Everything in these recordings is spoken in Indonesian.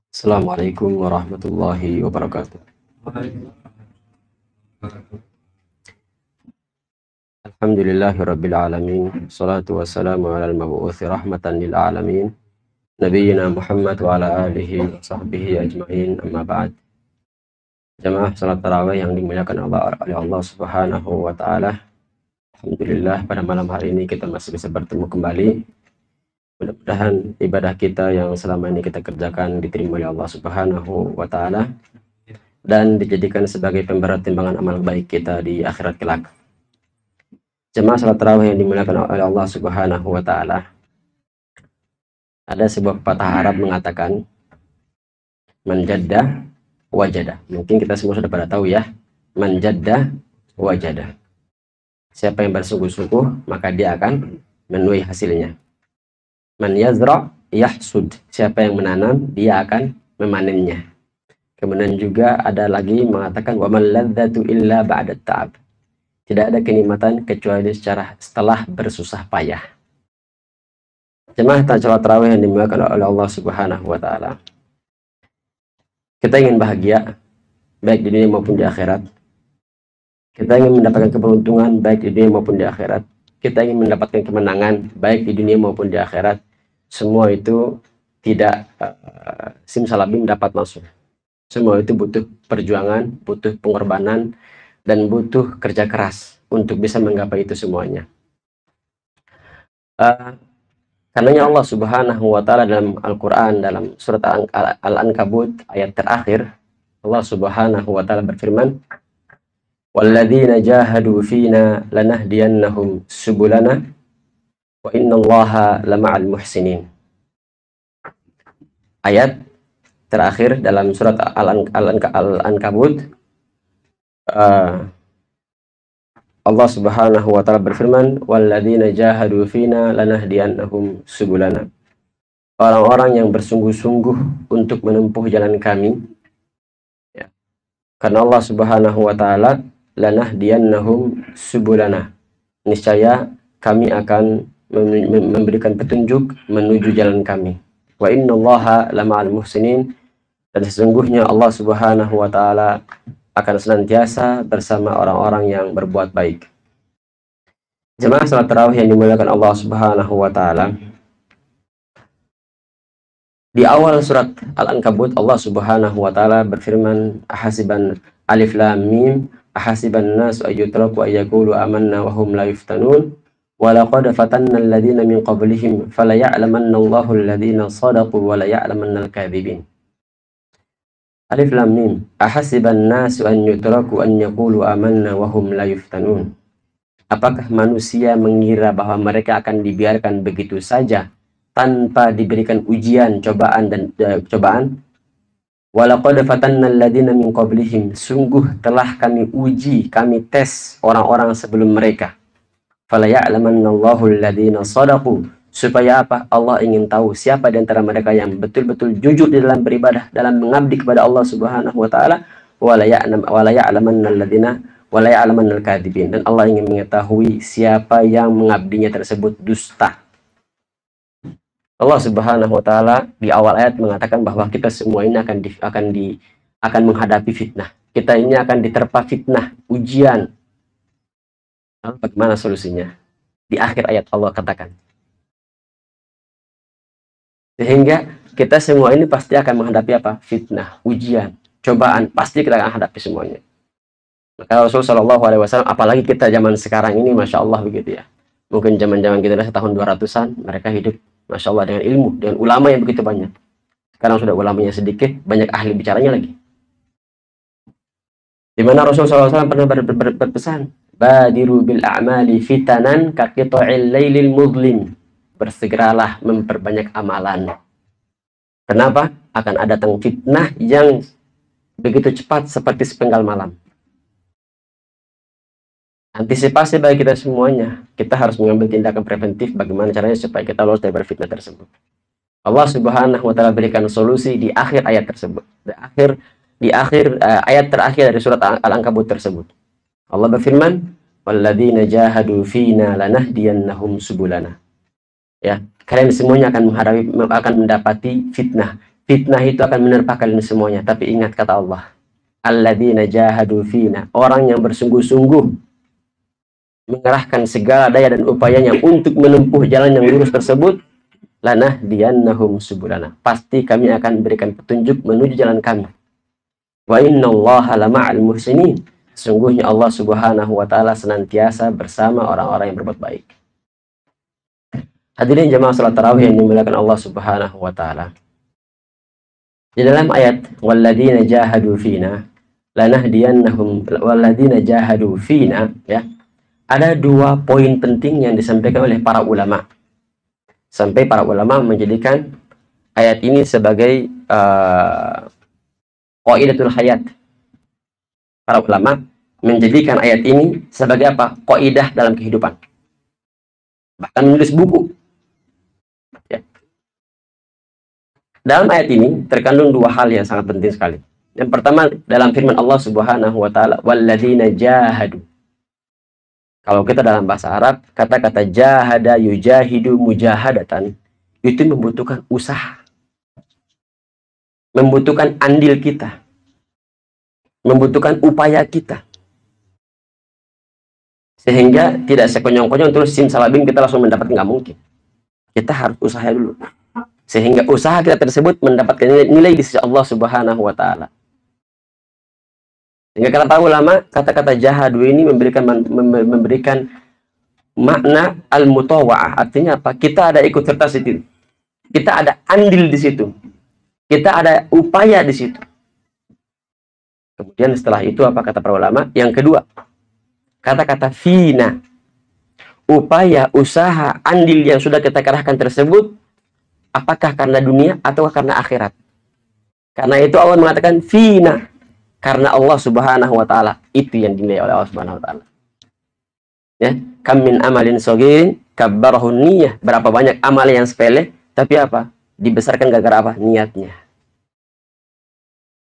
Assalamualaikum warahmatullahi wabarakatuh. Alhamdulillahirabbil alamin. Shalatu wassalamu alal mab'uts rahmatan lil alamin. Nabiyyina Muhammad wa ala alihi wa sahbihi ajmain. Amma ba'd. Jamaah salat tarawih yang dimuliakan oleh Allah Subhanahu wa taala. Alhamdulillah pada malam hari ini kita masih bisa bertemu kembali. Mudah-mudahan ibadah kita yang selama ini kita kerjakan diterima oleh Allah Subhanahu wa taala dan dijadikan sebagai pemberat timbangan amal baik kita di akhirat kelak. Jemaah salat tarawih yang dimuliakan oleh Allah Subhanahu wa taala. Ada sebuah pepatah Arab mengatakan man jadda wajada. Mungkin kita semua sudah pada tahu ya. Man jadda wajada. Siapa yang bersungguh-sungguh maka dia akan menuai hasilnya. Man yazra yahsud. Siapa yang menanam dia akan memanennya. Kemudian juga ada lagi mengatakan wa man ladzatu illa ba'da ta'ab. Tidak ada kenikmatan kecuali setelah bersusah payah. Jemaah salat tarawih yang dimuliakan oleh Allah Subhanahu wa taala. Kita ingin bahagia baik di dunia maupun di akhirat. Kita ingin mendapatkan keberuntungan baik di dunia maupun di akhirat. Kita ingin mendapatkan kemenangan baik di dunia maupun di akhirat. Semua itu tidak simsalabim dapat langsung. Semua itu butuh perjuangan, butuh pengorbanan, dan butuh kerja keras untuk bisa menggapai itu semuanya. Karenanya Allah Subhanahu wa taala dalam Al-Qur'an dalam surat Al-Ankabut ayat terakhir, Allah Subhanahu wa taala berfirman, "Walladzina jahadu fina lanahdiyannahum subulana wa innallaha lama'al muhsinin." Ayat terakhir dalam surat Al-Ankabut, Allah Subhanahu wa taala berfirman, "Walladzina jahadu fina lanahdiyannahum subulana." Orang-orang yang bersungguh-sungguh untuk menempuh jalan kami, ya. Karena Allah Subhanahu wa taala lanahdiyannahum subulana. Niscaya kami akan memberikan petunjuk menuju jalan kami. Wa innallaha lama'al muhsinin. Dan sesungguhnya Allah Subhanahu wa taala akan senantiasa bersama orang-orang yang berbuat baik. Jemaah salat tarawih yang dimuliakan Allah Subhanahu wa taala. Di awal surat Al-Ankabut Allah Subhanahu wa taala berfirman, ahasiban alif lam mim ahasiban nas ayyutraku ayyaqulu amanna wa hum la yuftanun wa laqad fatanna alladhina min qablihim fala ya'lamanna Allahu alladhina shadaqu wa la ya'lamanna al-kadhibin. Alif lam mim ahasiban nasu an yutraku an yaqulu amanna wa hum la yuftanun. Apakah manusia mengira bahwa mereka akan dibiarkan begitu saja tanpa diberikan ujian, cobaan dan cobaan? Walaqad fatanna alladziina min qablihim, sungguh telah kami uji, kami tes orang-orang sebelum mereka. Fala ya'lamanna Allahu alladziina shadaqu. Supaya apa? Allah ingin tahu siapa di antara mereka yang betul-betul jujur di dalam beribadah, dalam mengabdi kepada Allah Subhanahu wa taala, wa la ya'lamanna al-kadzibin. Dan Allah ingin mengetahui siapa yang mengabdinya tersebut dusta. Allah Subhanahu wa taala di awal ayat mengatakan bahwa kita semua ini akan menghadapi fitnah. Kita ini akan diterpa fitnah, ujian. Lalu bagaimana solusinya? Di akhir ayat Allah katakan, sehingga kita semua ini pasti akan menghadapi apa? Fitnah, ujian, cobaan. Pasti kita akan hadapi semuanya. Maka Rasulullah SAW, apalagi kita zaman sekarang ini, Masya Allah begitu ya. Mungkin zaman-zaman kita tahun 200-an, mereka hidup, Masya Allah, dengan ilmu, dengan ulama yang begitu banyak. Sekarang sudah ulamanya sedikit, banyak ahli bicaranya lagi. Di mana Rasulullah SAW pernah berpesan, "Badiru bil a'mali fitanan kaqita'il lailil mudlim." Bersegeralah memperbanyak amalan. Kenapa? Akan ada datang fitnah yang begitu cepat seperti sepenggal malam. Antisipasi bagi kita semuanya. Kita harus mengambil tindakan preventif bagaimana caranya supaya kita lolos dari fitnah tersebut. Allah Subhanahu wa taala berikan solusi di akhir ayat tersebut. Di akhir ayat terakhir dari surat Al-Ankabut tersebut. Allah berfirman, "Walladzina jahadu fina lanahdiyannahum subulana." Ya, kalian semuanya akan mendapati fitnah. Fitnah itu akan menerpa kalian semuanya. Tapi ingat kata Allah, alladzina jahadu fina, orang yang bersungguh-sungguh mengerahkan segala daya dan upayanya untuk menempuh jalan yang lurus tersebut, lanahdiyannahum subulana, pasti kami akan berikan petunjuk menuju jalan kami. Wa innallaha lama'al muhsinin, sungguhnya Allah Subhanahu wa taala senantiasa bersama orang-orang yang berbuat baik. Hadirin jamaah salat tarawih yang dimuliakan Allah Subhanahu wa taala. Di dalam ayat walladzina jahadu fina lanahdiyannahum walladzina jahadu fina, ya, ada dua poin penting yang disampaikan oleh para ulama. Sampai para ulama menjadikan ayat ini sebagai qaidatul hayat. Para ulama menjadikan ayat ini sebagai apa? Qaidah dalam kehidupan. Bahkan menulis buku. Ya. Dalam ayat ini terkandung dua hal yang sangat penting sekali. Yang pertama, dalam firman Allah Subhanahu wa taala, walladzina jahadu. Kalau kita dalam bahasa Arab, kata-kata jahada yujahidu mujahadatan itu membutuhkan usaha. Membutuhkan andil kita. Membutuhkan upaya kita. Sehingga tidak sekonyong-konyong terus simsalabim kita langsung mendapat, nggak mungkin. Kita harus usaha dulu. Sehingga usaha kita tersebut mendapatkan nilai di sisi Allah Subhanahu wa taala. Sehingga kata para ulama, kata-kata jahadu ini memberikan makna al-mutawa'ah. Artinya apa? Kita ada ikut serta situ. Kita ada andil di situ. Kita ada upaya di situ. Kemudian setelah itu apa kata para ulama? Yang kedua, kata-kata fina. Upaya, usaha, andil yang sudah kita kerahkan tersebut, apakah karena dunia atau karena akhirat? Karena itu Allah mengatakan fina. Karena Allah Subhanahu wa taala, itu yang dinilai oleh Allah Subhanahu wa taala. Ya, kam min amalin shagirin kabbarahu niyyah. Berapa banyak amal yang sepele tapi apa? Dibesarkan gara-gara apa? Niatnya.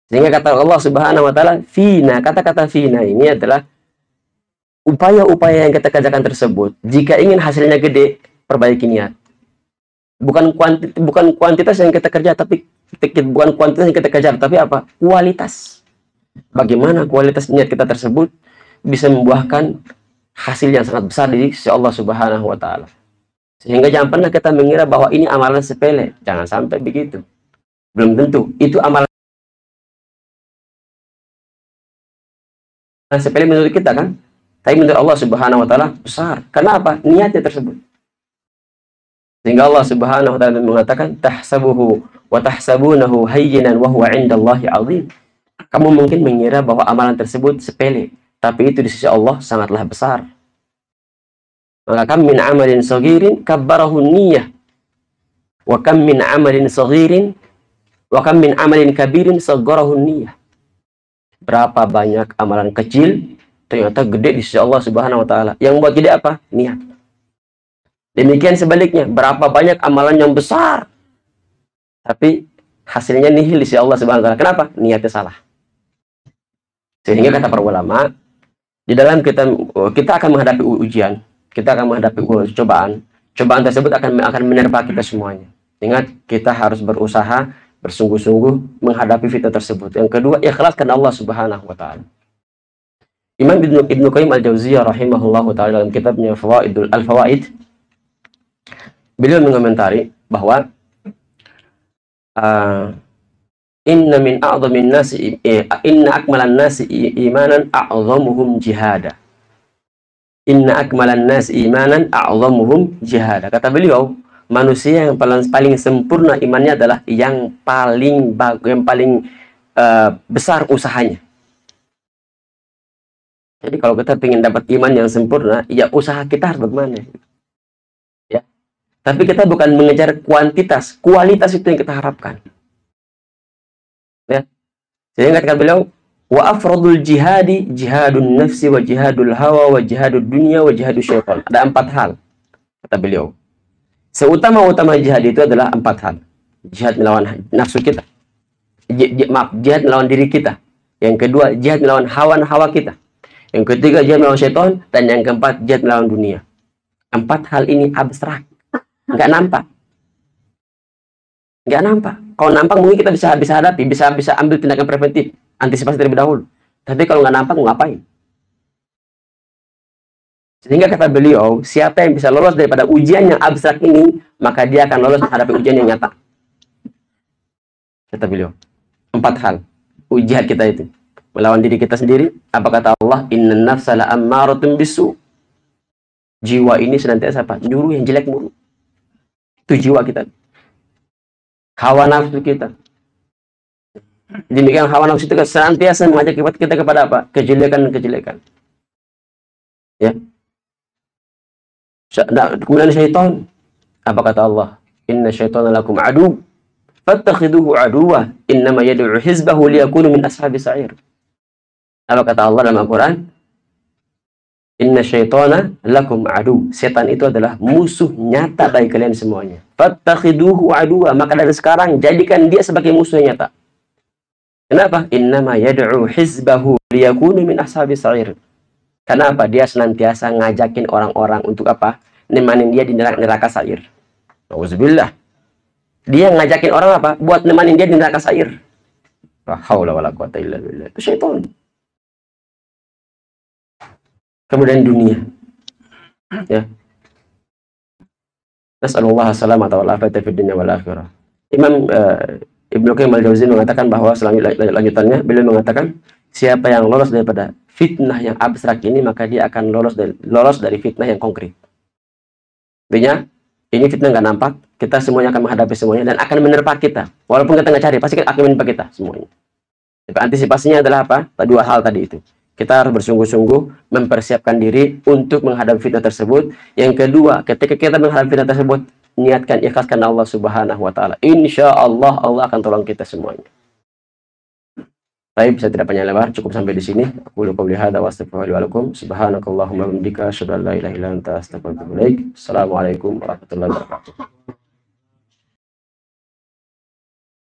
Sehingga kata Allah Subhanahu wa taala, fina, kata-kata fina ini adalah upaya-upaya yang kita kerjakan tersebut. Jika ingin hasilnya gede, perbaiki niat. Bukan kuantitas yang kita kerja, tapi bukan kuantitas yang kita kejar, tapi apa? Kualitas. Bagaimana kualitas niat kita tersebut bisa membuahkan hasil yang sangat besar di sisi Allah Subhanahu wa taala. Sehingga jangan pernah kita mengira bahwa ini amalan sepele. Jangan sampai begitu. Belum tentu itu amalan sepele menurut kita kan, tapi menurut Allah Subhanahu wa taala besar. Karena apa? Niatnya tersebut. Sehingga Allah Subhanahu wa taala mengatakan tahsabuhu wa tahsabunahu hayyinan wa huwa 'indallahi 'azim. Kamu mungkin mengira bahwa amalan tersebut sepele, tapi itu di sisi Allah sangatlah besar. Maka kam min amalin saghirin kabbarahu niyyah, wa kam min amalin saghirin wa kam min amalin kabirin sagharahu niyyah. Berapa banyak amalan kecil ternyata gede di sisi Allah Subhanahu wa taala. Yang buat gede apa? Niat. Demikian sebaliknya, berapa banyak amalan yang besar tapi hasilnya nihil di sisi Allah Subhanahu wa taala. Kenapa? Niatnya salah. Sehingga kata para ulama, di dalam kita akan menghadapi ujian, kita akan menghadapi cobaan. Cobaan tersebut akan menerpa kita semuanya. Ingat, kita harus berusaha, bersungguh-sungguh menghadapi fitnah tersebut. Yang kedua, ikhlas karena Allah Subhanahu wa taala. Imam Ibnu Qayyim Al-Jauziyah rahimahullahu taala dalam kitabnya Al-Fawaid, beliau mengomentari bahwa inna min a'zamin nasi inna akmalan nasi imanan a'zamuhum jihada. Inna akmalan nasi imanan a'zamuhum jihada. Kata beliau, manusia yang paling sempurna imannya adalah yang paling besar usahanya. Jadi kalau kita ingin dapat iman yang sempurna, ya usaha kita harus bagaimana? Ya. Tapi kita bukan mengejar kuantitas, kualitas itu yang kita harapkan. Ya. Sehingga kata beliau, wa afradul jihadi jihadun nafsi wa jihadul hawa wa jihadud dunya wa jihadus syaitan. Ada 4 hal kata beliau. Seutama-utama jihad itu adalah 4 hal. Jihad melawan nafsu kita. Jihad melawan diri kita. Yang kedua, jihad melawan hawa kita. Yang ketiga, jihad melawan syaitan. Dan yang keempat, jihad melawan dunia. 4 hal ini abstrak. Nggak nampak. Nggak nampak. Kalau nampak mungkin kita bisa hadapi, bisa ambil tindakan preventif, antisipasi terlebih dahulu. Tapi kalau nggak nampak, mau ngapain? Sehingga kata beliau, siapa yang bisa lolos daripada ujian yang abstrak ini, maka dia akan lolos menghadapi ujian yang nyata. Kata beliau, 4 hal ujian kita itu. Melawan diri kita sendiri. Apa kata Allah? Innan nafsa la'ammaratun bisu. Jiwa ini senantiasa apa? Nyuruh yang jelek mulu. Itu jiwa kita. Hawa nafsu kita. Demikian hawa nafsu itu senantiasa mengajak kita kepada apa? Kejelekan. Ya. Kemudian syaitan. Apa kata Allah? Inna syaitana lakum adu. Fattakhiduhu aduwa. Innama yad'u hizbahu liyakunu min ashabi sa'ir. Apa kata Allah dalam Al-Quran? Inna syaitana lakum adu. Setan itu adalah musuh nyata bagi kalian semuanya. Fattakhiduhu aduwa. Maka dari sekarang jadikan dia sebagai musuh nyata. Kenapa? Innama yad'u hizbahu liyakunu min ashabi sa'ir. Kenapa? Dia senantiasa ngajakin orang-orang untuk apa? Nemanin dia di neraka sa'ir. Auzubillah. Dia ngajakin orang apa? Buat nemanin dia di neraka sa'ir. La haula wala quwata illa billah. Itu syaitan. Kemudian dunia. Ya. Nas'alullah salamata wal afiyata fid dunya wal akhirah. Imam Ibnu Qayyim al-Jauziyah mengatakan bahwa lanjutannya beliau mengatakan siapa yang lolos daripada fitnah yang abstrak ini, maka dia akan lolos dari fitnah yang konkret. Artinya, ini fitnah nggak nampak, kita semuanya akan menghadapi semuanya dan akan menerpa kita. Walaupun kita nggak cari, pasti akan menerpa kita semuanya. Tapi antisipasinya adalah apa? Dua hal tadi itu. Kita harus bersungguh-sungguh mempersiapkan diri untuk menghadapi fitnah tersebut. Yang kedua, ketika kita menghadapi fitnah tersebut, niatkan, ikhlaskan Allah Subhanahu wa Ta'ala. Insya Allah, Allah akan tolong kita semuanya. Baik, saya tidak panjang lebar, cukup sampai di sini. Aku lupa qouli hadza wa astaghfirullahi wa lakum. Subhanakallahumma wa bihamdika asyhadu an la ilaha illa anta astaghfiruka wa atubu ilaik. Assalamualaikum warahmatullahi wabarakatuh.